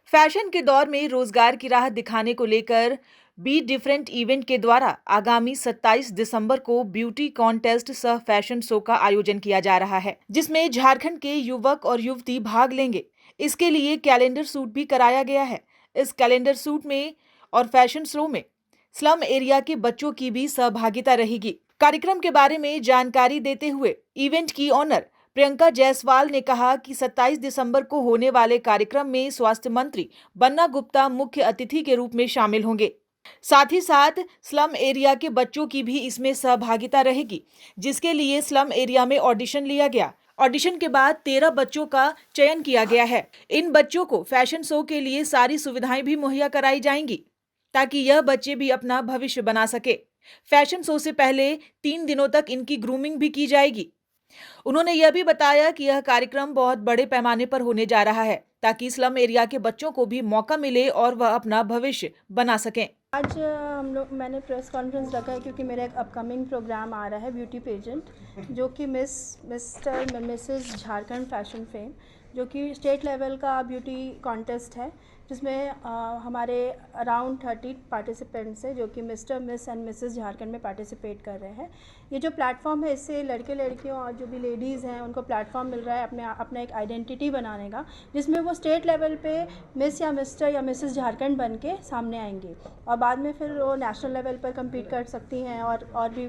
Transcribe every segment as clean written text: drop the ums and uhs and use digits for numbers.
Fashion के दौर में रोजगार की राह दिखाने को लेकर बी डिफरेंट इवेंट के द्वारा आगामी 27 दिसंबर को ब्यूटी कॉन्टेस्ट सह फैशन शो का आयोजन किया जा रहा है, जिसमें झारखंड के युवक और युवती भाग लेंगे। इसके लिए कैलेंडर शूट भी कराया गया है। इस कैलेंडर शूट में और फैशन शो में स्लम एरिया के बच्चों की भी सहभागिता रहेगी। कार्यक्रम के बारे में जानकारी देते हुए इवेंट की ऑनर प्रियंका जायसवाल ने कहा कि 27 दिसंबर को होने वाले कार्यक्रम में स्वास्थ्य मंत्री बन्ना गुप्ता मुख्य अतिथि के रूप में शामिल होंगे। साथ ही साथ स्लम एरिया के बच्चों की भी इसमें सहभागिता रहेगी, जिसके लिए स्लम एरिया में ऑडिशन लिया गया। ऑडिशन के बाद 13 बच्चों का चयन किया गया है। इन बच्चों को फैशन शो के लिए सारी सुविधाएं भी मुहैया कराई जाएंगी, ताकि यह बच्चे भी अपना भविष्य बना सके। फैशन शो से पहले 3 दिनों तक इनकी ग्रूमिंग भी की जाएगी। उन्होंने यह भी बताया कि यह कार्यक्रम बहुत बड़े पैमाने पर होने जा रहा है, ताकि स्लम एरिया के बच्चों को भी मौका मिले और वह अपना भविष्य बना सकें। आज मैंने प्रेस कॉन्फ्रेंस रखा है क्योंकि मेरा एक अपकमिंग प्रोग्राम आ रहा है ब्यूटी पेजेंट, जो कि mister Mrs Jharkhand fashion fame, जो कि स्टेट लेवल का ब्यूटी कॉन्टेस्ट है, जिसमें हमारे अराउंड 30 पार्टिसिपेंट्स हैं, जो कि mister miss and Mrs Jharkhand में पार्टिसिपेट कर रहे हैं। ये जो प्लेटफॉर्म है, इससे लड़के लड़कियों और जो भी लेडीज़ हैं उनको प्लेटफॉर्म मिल रहा है अपना एक आइडेंटिटी बनाने का, जिसमें वो स्टेट लेवल पे मिस या मिस्टर या मिसेस झारखंड बन के सामने आएंगी और बाद में फिर वो नेशनल लेवल पर कम्पीट कर सकती हैं और भी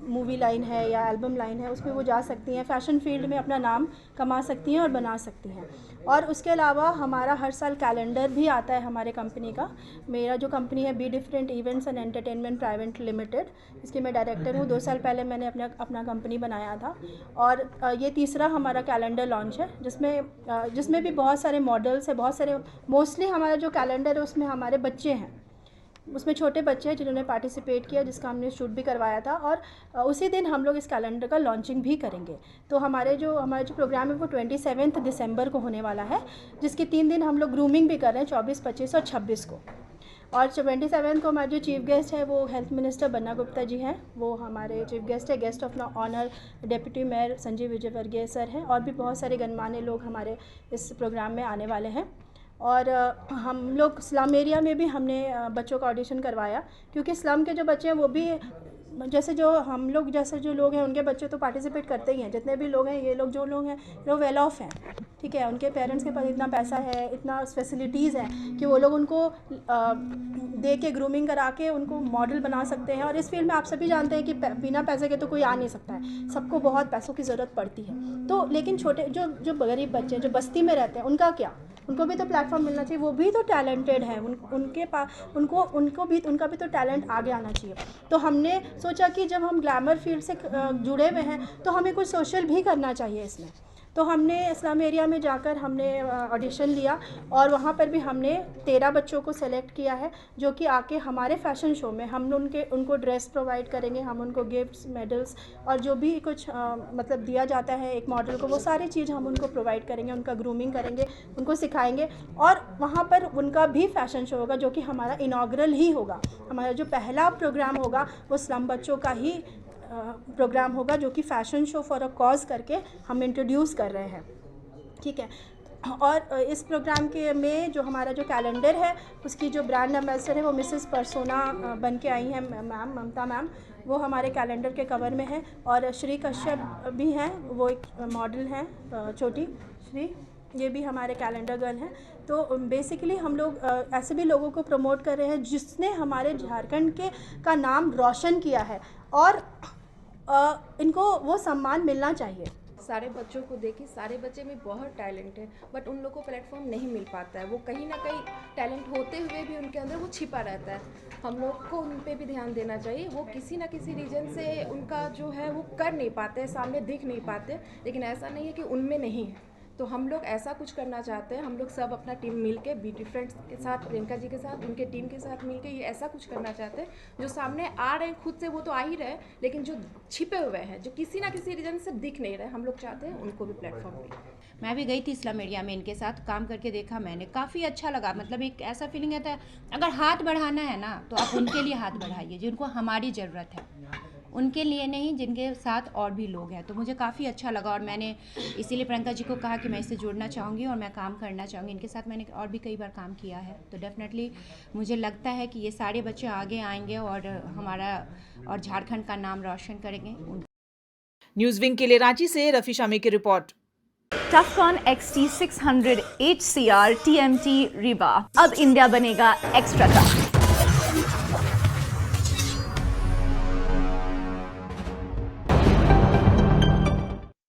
मूवी लाइन है या एल्बम लाइन है, उसमें वो जा सकती हैं, फैशन फील्ड में अपना नाम कमा सकती हैं और बना सकती हैं। और उसके अलावा हमारा हर साल कैलेंडर भी आता है हमारे कंपनी का। मेरा जो कंपनी है be different events and entertainment private limited, इसकी मैं डायरेक्टर हूँ। 2 साल पहले मैंने अपना कंपनी बनाया था और ये तीसरा हमारा कैलेंडर लॉन्च है, जिसमें भी बहुत सारे मॉडल्स हैं, बहुत सारे, मोस्टली हमारा जो कैलेंडर है उसमें हमारे बच्चे हैं, उसमें छोटे बच्चे हैं जिन्होंने पार्टिसिपेट किया, जिसका हमने शूट भी करवाया था। और उसी दिन हम लोग इस कैलेंडर का लॉन्चिंग भी करेंगे। तो हमारा जो प्रोग्राम है वो 27 दिसंबर को होने वाला है, जिसके 3 दिन हम लोग ग्रूमिंग भी कर रहे हैं, 24, 25 और 26 को। और 27 को हमारे जो चीफ गेस्ट है वो हेल्थ मिनिस्टर बन्ना गुप्ता जी हैं, वो हमारे चीफ गेस्ट है। Guest of honour deputy mayor Sanjeev Vijayvargiya sir हैं और भी बहुत सारे गणमान्य लोग हमारे इस प्रोग्राम में आने वाले हैं। और हम लोग स्लम एरिया में भी हमने बच्चों का ऑडिशन करवाया, क्योंकि स्लम के जो बच्चे हैं वो भी जैसे जो हम लोग जैसे जो लोग हैं उनके बच्चे तो पार्टिसिपेट करते ही हैं। जितने भी लोग हैं, ये लोग जो लोग हैं वो वेल ऑफ हैं, ठीक है, उनके पेरेंट्स के पास इतना पैसा है, इतना फैसिलिटीज़ हैं कि वो लोग उनको दे के ग्रूमिंग करा के उनको मॉडल बना सकते हैं। और इस फील्ड में आप सभी जानते हैं कि बिना पैसे के तो कोई आ नहीं सकता है, सबको बहुत पैसों की ज़रूरत पड़ती है। तो लेकिन छोटे जो गरीब बच्चे जो बस्ती में रहते हैं, उनका क्या, उनको भी तो प्लेटफॉर्म मिलना चाहिए, वो भी तो टैलेंटेड हैं, उनके पास उनका भी तो टैलेंट आगे आना चाहिए। तो हमने सोचा कि जब हम ग्लैमर फील्ड से जुड़े हुए हैं तो हमें कुछ सोशल भी करना चाहिए इसमें। तो हमने स्लम एरिया में जाकर हमने ऑडिशन लिया और वहाँ पर भी हमने 13 बच्चों को सेलेक्ट किया है, जो कि आके हमारे फैशन शो में हम उनको ड्रेस प्रोवाइड करेंगे, हम उनको गिफ्ट्स, मेडल्स और जो भी कुछ मतलब दिया जाता है एक मॉडल को, वो सारी चीज़ हम उनको प्रोवाइड करेंगे, उनका ग्रूमिंग करेंगे, उनको सिखाएंगे। और वहाँ पर उनका भी फैशन शो होगा, जो कि हमारा इनॉग्रल ही होगा। हमारा जो पहला प्रोग्राम होगा वो स्लम बच्चों का ही प्रोग्राम होगा, जो कि fashion show for a cause करके हम इंट्रोड्यूस कर रहे हैं, ठीक है। और इस प्रोग्राम के में जो हमारा जो कैलेंडर है उसकी जो ब्रांड एम्बेसडर है वो मिसेस परसोना बन के आई हैं, मैम ममता मैम, वो हमारे कैलेंडर के कवर में है। और श्री कश्यप भी हैं, वो एक मॉडल हैं, छोटी श्री, ये भी हमारे कैलेंडर गर्ल हैं। तो बेसिकली हम लोग ऐसे भी लोगों को प्रमोट कर रहे हैं जिसने हमारे झारखंड का नाम रोशन किया है और इनको वो सम्मान मिलना चाहिए। सारे बच्चों को देखिए, सारे बच्चे में बहुत टैलेंट है, बट उन लोगों को प्लेटफॉर्म नहीं मिल पाता है। वो कहीं ना कहीं टैलेंट होते हुए भी उनके अंदर वो छिपा रहता है। हम लोग को उन पे भी ध्यान देना चाहिए। वो किसी ना किसी रीजन से उनका जो है वो कर नहीं पाते, सामने दिख नहीं पाते, लेकिन ऐसा नहीं है कि उनमें नहीं है। तो हम लोग ऐसा कुछ करना चाहते हैं, हम लोग सब अपना टीम मिल के बी डिफरेंट के साथ, प्रियंका जी के साथ, उनके टीम के साथ मिल के ये ऐसा कुछ करना चाहते हैं जो सामने आ रहे हैं खुद से, वो तो आ ही रहे, लेकिन जो छिपे हुए हैं, जो किसी ना किसी रीजन से दिख नहीं रहे, हम लोग चाहते हैं उनको भी प्लेटफॉर्म मिले। मैं भी गई थी स्लम एरिया में, इनके साथ काम करके देखा मैंने, काफ़ी अच्छा लगा। मतलब एक ऐसा फीलिंग आता है, अगर हाथ बढ़ाना है ना तो आप उनके लिए हाथ बढ़ाइए जिनको हमारी ज़रूरत है। उनके लिए नहीं जिनके साथ और भी लोग हैं। तो मुझे काफ़ी अच्छा लगा और मैंने इसीलिए प्रियंका जी को कहा कि मैं इससे जुड़ना चाहूँगी और मैं काम करना चाहूँगी। इनके साथ मैंने और भी कई बार काम किया है, तो डेफिनेटली मुझे लगता है कि ये सारे बच्चे आगे आएंगे और हमारा और झारखंड का नाम रोशन करेंगे। न्यूज विंग के लिए रांची से रफी शामी की report. टफकॉन XT600 HCR TMT Riba, अब इंडिया बनेगा एक्स्ट्रा टफ।